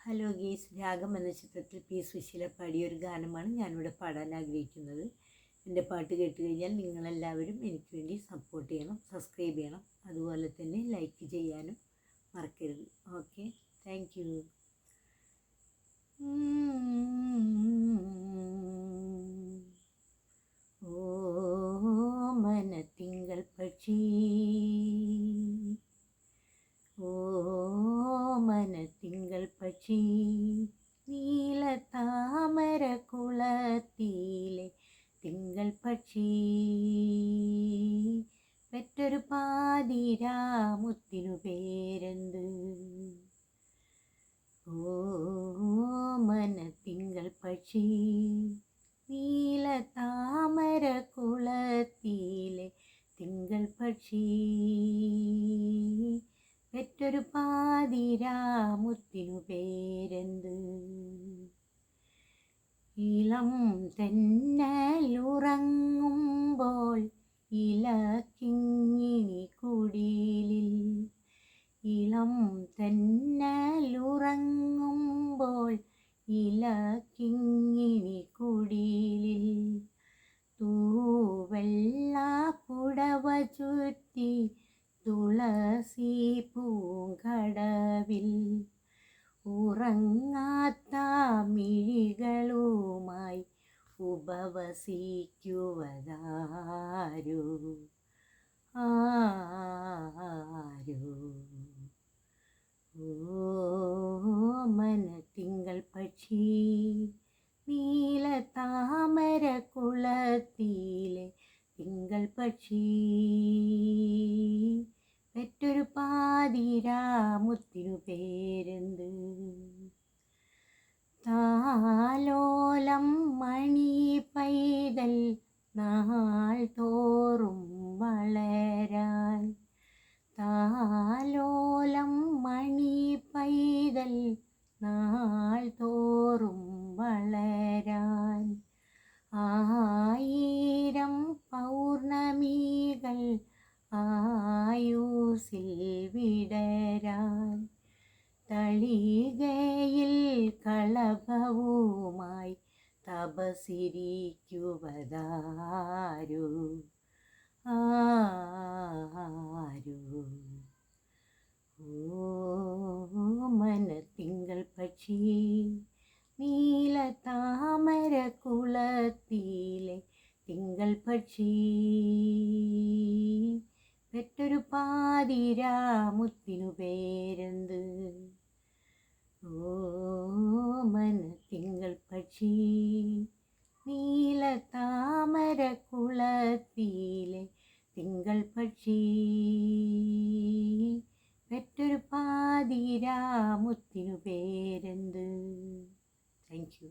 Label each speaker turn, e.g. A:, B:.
A: Hello ഗീസ്, രാഗം എന്ന ചിത്രത്തിൽ പി സുശീല പാടിയൊരു ഗാനമാണ് ഞാനിവിടെ പാടാൻ ആഗ്രഹിക്കുന്നത്. എൻ്റെ പാട്ട് കേട്ട് കഴിഞ്ഞാൽ നിങ്ങളെല്ലാവരും എനിക്ക് വേണ്ടി സപ്പോർട്ട് ചെയ്യണം, സബ്സ്ക്രൈബ് ചെയ്യണം, അതുപോലെ തന്നെ ലൈക്ക് ചെയ്യാനും മറക്കരുത്. Okay, thank you. ഓ മനത്തിങ്കൾ പക്ഷി, ഓ മനത്തിങ്കൾ പക്ഷി, നീല താമര കുളത്തിലെ തിങ്കൾ പക്ഷി, പെറ്റൊരു പാതിരാമുത്തിനു പേരെന്ത്? ഓ മനത്തിങ്കൾ പക്ഷി, നീല താമര കുളത്തിലെ തിങ്കൾ പക്ഷി, പെറ്റൊരു പാതിരാമുത്തിനു പേരെന്ത്? ഇളം തെന്നലുറങ്ങുമ്പോൾ ഇലക്കിങ്ങിണി കുടിലിൽ, ഇളം തെന്നലുറങ്ങുമ്പോൾ ഇലക്കിങ്ങിണി കുടിലിൽ, തൂവെള്ള പുടവ ചുറ്റി തുളസി പൂങ്കടവിൽ, ഉറങ്ങാത്ത മിഴികളുമായി ഉപവസിക്കുവതാരോ? ആരോ? ഓ മനത്തിങ്കൾ പക്ഷി, നീല താമര കുളത്തിലെ തിങ്കൾ പക്ഷി, പെറ്റൊരു പാതിരാമുത്തിനു പേരെന്ത്? താലോലം മണി പൈതൽ നാൾ തോറും വളരാൻ, താലോലം മണി പൈതൽ നാൾ തോറും വളരാൻ, ആയിരം പൗർണമികൾ ആയുസ്സിൽ വിടരാൻ, തളികയിൽ കളഭവുമായി തപസ്സിരിക്കുവതാരോ? ആരോ? ഓ മനത്തിങ്കൾ പക്ഷി, നീല താമര കുളത്തിലെ തിങ്കൾ പക്ഷി, പെറ്റൊരു പാതിരാമുത്തിനു പേരെന്ത്? ഓ മനത്തിങ്കൾ പക്ഷി, നീല താമര കുളത്തിലെ തിങ്കൾ പക്ഷി, പെറ്റൊരു പാതിരാമുത്തിനു പേരെന്ത്? Thank you.